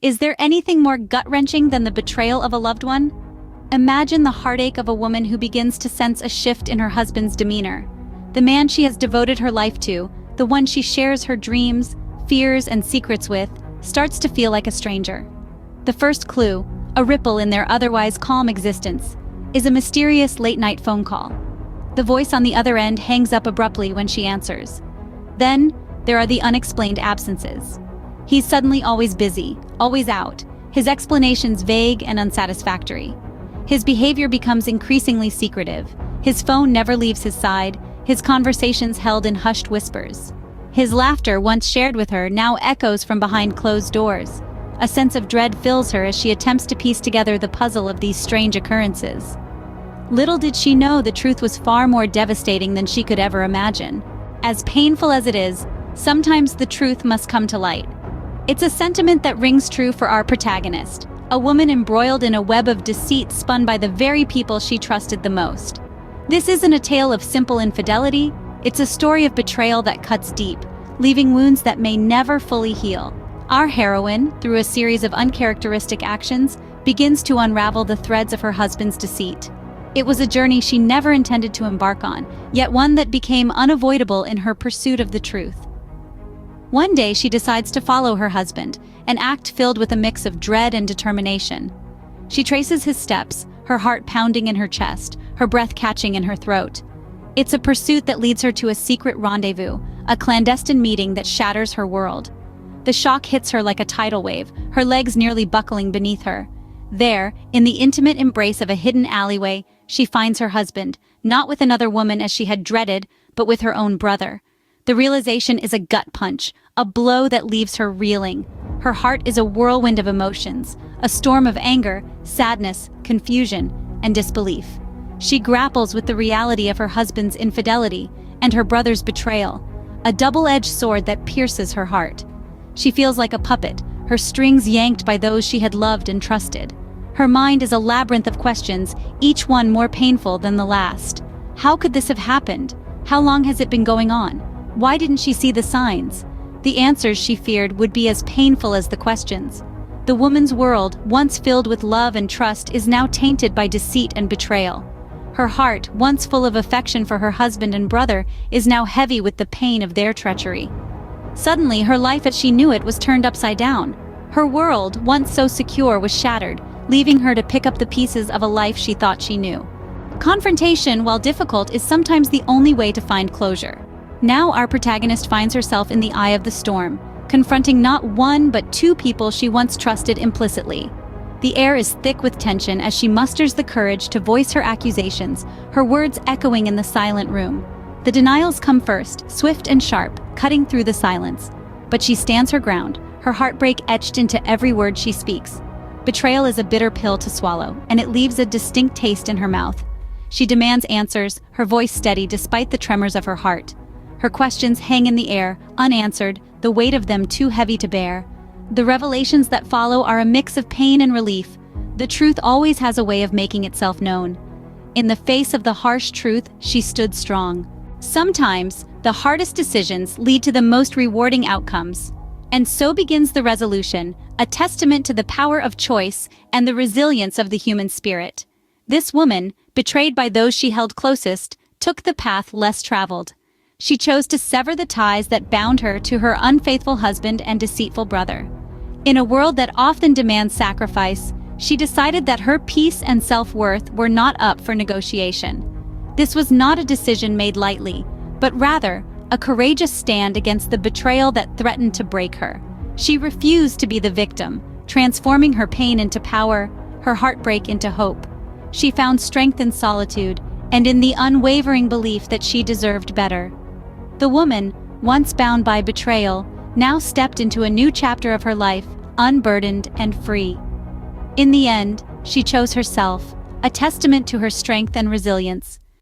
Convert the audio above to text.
Is there anything more gut-wrenching than the betrayal of a loved one? Imagine the heartache of a woman who begins to sense a shift in her husband's demeanor. The man she has devoted her life to, the one she shares her dreams, fears, and secrets with, starts to feel like a stranger. The first clue, a ripple in their otherwise calm existence, is a mysterious late-night phone call. The voice on the other end hangs up abruptly when she answers. Then, there are the unexplained absences. He's suddenly always busy, always out, his explanations vague and unsatisfactory. His behavior becomes increasingly secretive. His phone never leaves his side, his conversations held in hushed whispers. His laughter, once shared with her, now echoes from behind closed doors. A sense of dread fills her as she attempts to piece together the puzzle of these strange occurrences. Little did she know the truth was far more devastating than she could ever imagine. As painful as it is, sometimes the truth must come to light. It's a sentiment that rings true for our protagonist, a woman embroiled in a web of deceit spun by the very people she trusted the most. This isn't a tale of simple infidelity, it's a story of betrayal that cuts deep, leaving wounds that may never fully heal. Our heroine, through a series of uncharacteristic actions, begins to unravel the threads of her husband's deceit. It was a journey she never intended to embark on, yet one that became unavoidable in her pursuit of the truth. One day she decides to follow her husband, an act filled with a mix of dread and determination. She traces his steps, her heart pounding in her chest, her breath catching in her throat. It's a pursuit that leads her to a secret rendezvous, a clandestine meeting that shatters her world. The shock hits her like a tidal wave, her legs nearly buckling beneath her. There, in the intimate embrace of a hidden alleyway, she finds her husband, not with another woman as she had dreaded, but with her own brother. The realization is a gut punch, a blow that leaves her reeling. Her heart is a whirlwind of emotions, a storm of anger, sadness, confusion, and disbelief. She grapples with the reality of her husband's infidelity and her brother's betrayal, a double-edged sword that pierces her heart. She feels like a puppet, her strings yanked by those she had loved and trusted. Her mind is a labyrinth of questions, each one more painful than the last. How could this have happened? How long has it been going on? Why didn't she see the signs? The answers, she feared, would be as painful as the questions. The woman's world, once filled with love and trust, is now tainted by deceit and betrayal. Her heart, once full of affection for her husband and brother, is now heavy with the pain of their treachery. Suddenly, her life as she knew it was turned upside down. Her world, once so secure, was shattered, leaving her to pick up the pieces of a life she thought she knew. Confrontation, while difficult, is sometimes the only way to find closure. Now our protagonist finds herself in the eye of the storm, confronting not one but two people she once trusted implicitly. The air is thick with tension as she musters the courage to voice her accusations, her words echoing in the silent room. The denials come first, swift and sharp, cutting through the silence. But she stands her ground, her heartbreak etched into every word she speaks. Betrayal is a bitter pill to swallow, and it leaves a distinct taste in her mouth. She demands answers, her voice steady despite the tremors of her heart. Her questions hang in the air, unanswered, the weight of them too heavy to bear. The revelations that follow are a mix of pain and relief. The truth always has a way of making itself known. In the face of the harsh truth, she stood strong. Sometimes, the hardest decisions lead to the most rewarding outcomes. And so begins the resolution, a testament to the power of choice and the resilience of the human spirit. This woman, betrayed by those she held closest, took the path less traveled. She chose to sever the ties that bound her to her unfaithful husband and deceitful brother. In a world that often demands sacrifice, she decided that her peace and self-worth were not up for negotiation. This was not a decision made lightly, but rather a courageous stand against the betrayal that threatened to break her. She refused to be the victim, transforming her pain into power, her heartbreak into hope. She found strength in solitude and in the unwavering belief that she deserved better. The woman, once bound by betrayal, now stepped into a new chapter of her life, unburdened and free. In the end, she chose herself, a testament to her strength and resilience.